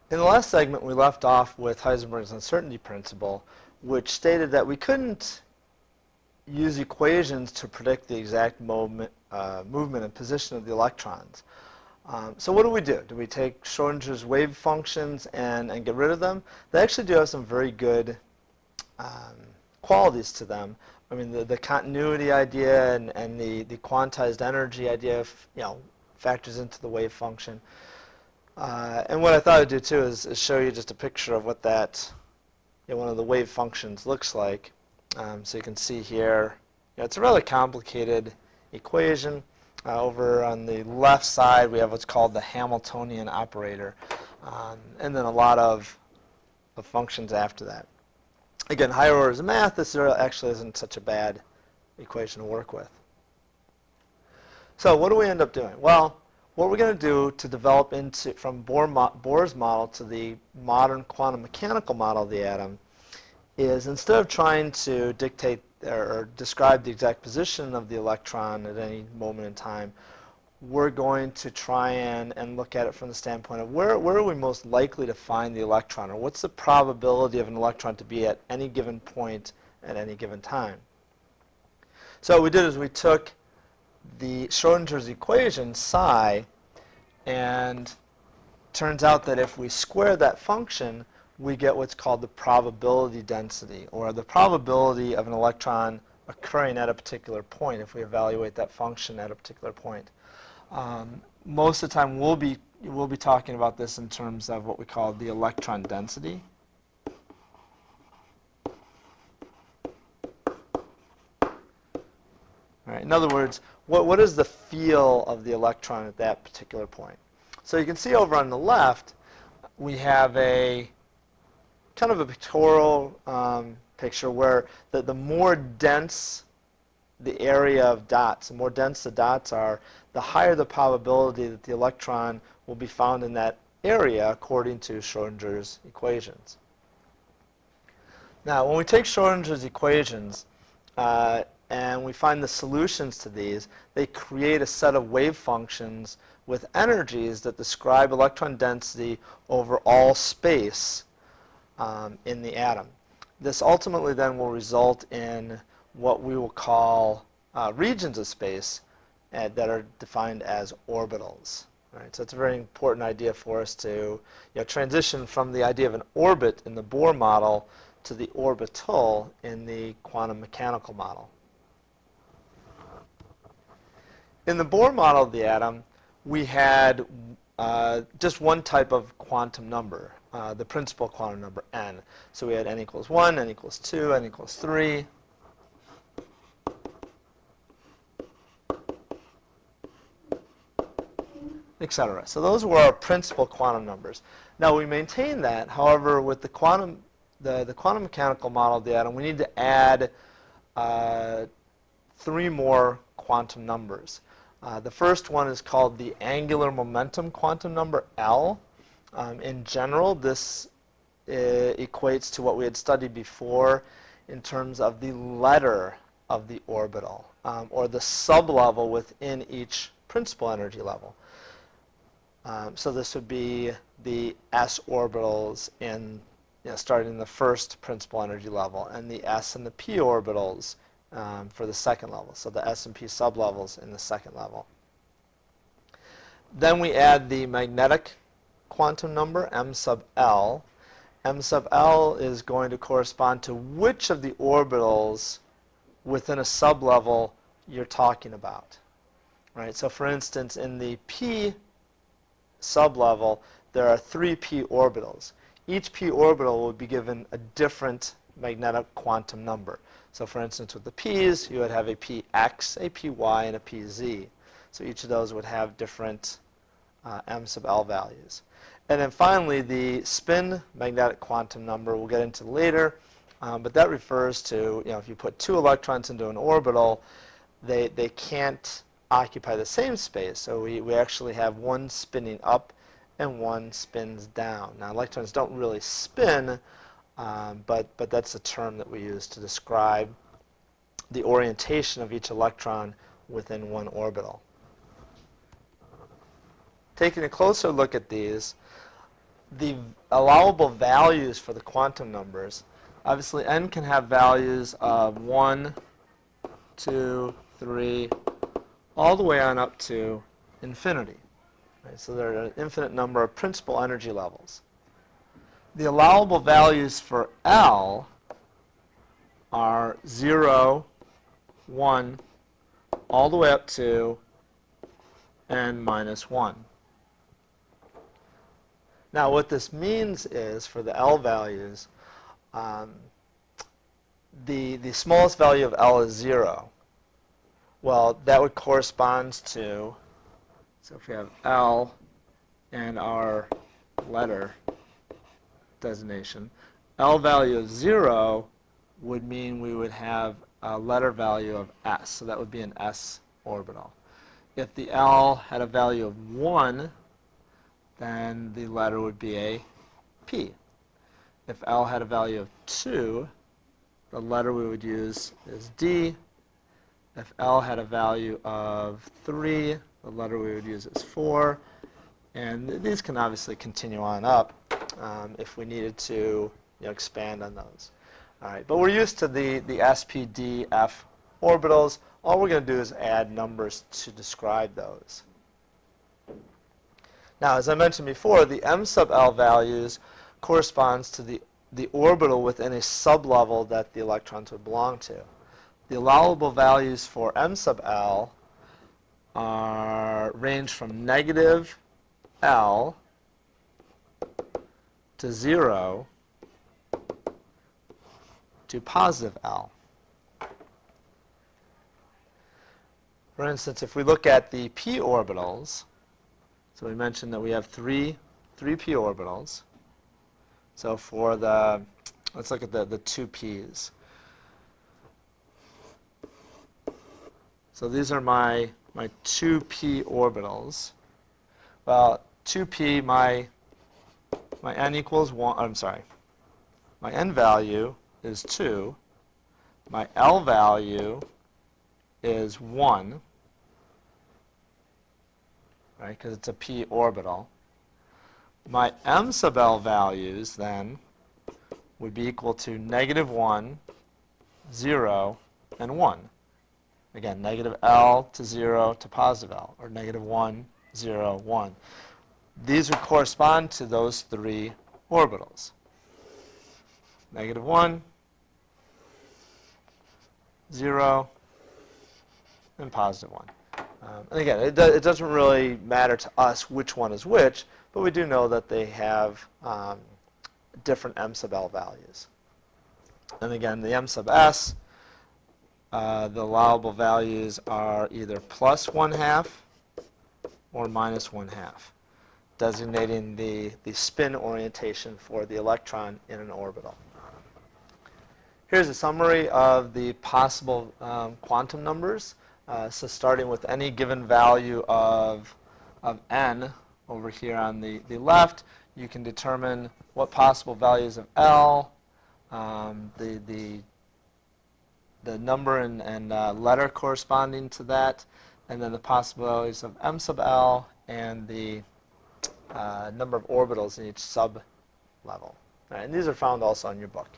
In the last segment, we left off with Heisenberg's uncertainty principle, which stated that we couldn't use equations to predict the exact movement and position of the electrons. So what do? Do we take Schrodinger's wave functions and get rid of them? They actually do have some very good qualities to them. I mean, the continuity idea and the quantized energy idea, factors into the wave function. And what I thought I'd do too is show you just a picture of what that, one of the wave functions looks like. So you can see here, it's a rather complicated equation. Over on the left side, we have what's called the Hamiltonian operator, and then a lot of functions after that. Again, higher orders of math, this actually isn't such a bad equation to work with. So what do we end up doing? Well, what we're going to do to develop from Bohr's model to the modern quantum mechanical model of the atom is, instead of trying to dictate or describe the exact position of the electron at any moment in time, we're going to try and look at it from the standpoint of where are we most likely to find the electron, or what's the probability of an electron to be at any given point at any given time. So what we did is we took the Schrodinger's equation, psi, and turns out that if we square that function, we get what's called the probability density, or the probability of an electron occurring at a particular point if we evaluate that function at a particular point. Most of the time we'll be talking about this in terms of what we call the electron density. All right, in other words, what is the feel of the electron at that particular point? So you can see over on the left, we have a kind of a pictorial picture where the more dense the area of dots, the more dense the dots are, the higher the probability that the electron will be found in that area according to Schrodinger's equations. Now, when we take Schrodinger's equations and we find the solutions to these, they create a set of wave functions with energies that describe electron density over all space in the atom. This ultimately then will result in what we will call regions of space that are defined as orbitals. Right? So it's a very important idea for us to transition from the idea of an orbit in the Bohr model to the orbital in the quantum mechanical model. In the Bohr model of the atom, we had just one type of quantum number, the principal quantum number, n. So we had n equals 1, n equals 2, n equals 3. Etc. So those were our principal quantum numbers. Now we maintain that. However, with the quantum mechanical model of the atom, we need to add 3 more quantum numbers. The first one is called the angular momentum quantum number, L. In general, this equates to what we had studied before in terms of the letter of the orbital, or the sublevel within each principal energy level. So this would be the s orbitals starting in the first principal energy level, and the s and the p orbitals for the second level. So the s and p sublevels in the second level. Then we add the magnetic quantum number, m sub l. M sub l is going to correspond to which of the orbitals within a sublevel you're talking about. Right? So for instance, in the p sublevel, there are 3 p orbitals. Each p orbital will be given a different magnetic quantum number. So for instance, with the p's, you would have a px, a py, and a pz. So each of those would have different m sub l values. And then finally, the spin magnetic quantum number we'll get into later, but that refers to, if you put 2 electrons into an orbital, they can't occupy the same space. So we actually have one spinning up and one spins down. Now, electrons don't really spin, but that's the term that we use to describe the orientation of each electron within one orbital. Taking a closer look at these, the allowable values for the quantum numbers, obviously n can have values of 1, 2, 3, all the way on up to infinity. Right? So there are an infinite number of principal energy levels. The allowable values for L are 0, 1, all the way up to n minus 1. Now what this means is, for the L values, the smallest value of L is 0. Well, that would correspond to, so if we have L and our letter designation, L value of 0 would mean we would have a letter value of S, so that would be an S orbital. If the L had a value of 1, then the letter would be a P. If L had a value of 2, the letter we would use is D. If L had a value of 3, the letter we would use is 4. And these can obviously continue on up if we needed to expand on those. All right, but we're used to the SP, D, F orbitals. All we're going to do is add numbers to describe those. Now, as I mentioned before, the M sub L values corresponds to the orbital within a sublevel that the electrons would belong to. The allowable values for M sub L range from negative L to 0 to positive L. For instance, if we look at the p orbitals, so we mentioned that we have three p orbitals. So for the, let's look at the two p's. So these are my 2p orbitals. Well, 2p, my n equals 1, I'm sorry, my n value is 2, my L value is 1, right, because it's a p orbital. My M sub L values then would be equal to negative 1, 0, and 1. Again, negative L to 0 to positive L, or negative 1, 0, 1. These would correspond to those three orbitals. Negative 1, 0, and positive 1. And again, it doesn't really matter to us which one is which, but we do know that they have different M sub L values. And again, the M sub S, the allowable values are either plus 1/2 or minus 1/2, designating the spin orientation for the electron in an orbital. Here's a summary of the possible quantum numbers. So starting with any given value of n over here on the left, you can determine what possible values of L, the number and letter corresponding to that, and then the possibilities of M sub L and the number of orbitals in each sub-level. Right, and these are found also in your book.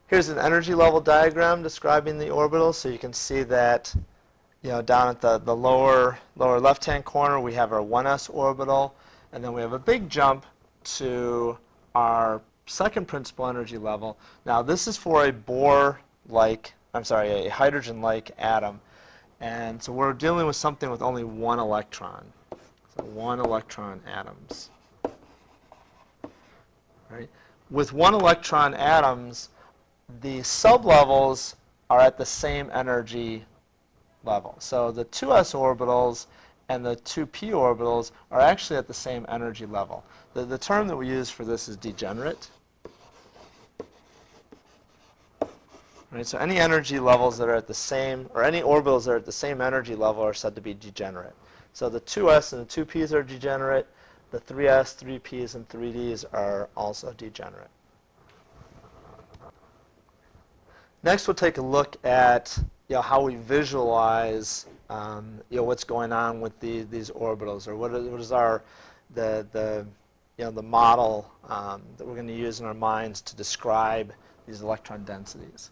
Here's an energy level diagram describing the orbitals. So you can see that down at the lower left-hand corner, we have our 1s orbital, and then we have a big jump to our second principal energy level. Now this is for a a hydrogen-like atom, and so we're dealing with something with only one electron. So 1 electron atoms. Right? With 1 electron atoms, the sublevels are at the same energy level. So the 2s orbitals and the 2p orbitals are actually at the same energy level. The term that we use for this is degenerate. Right, so any energy levels that are at the same, or any orbitals that are at the same energy level are said to be degenerate. So the 2s and the 2p's are degenerate. The 3s, 3p's, and 3d's are also degenerate. Next, we'll take a look at how we visualize what's going on with these orbitals, or what is our the model that we're going to use in our minds to describe these electron densities.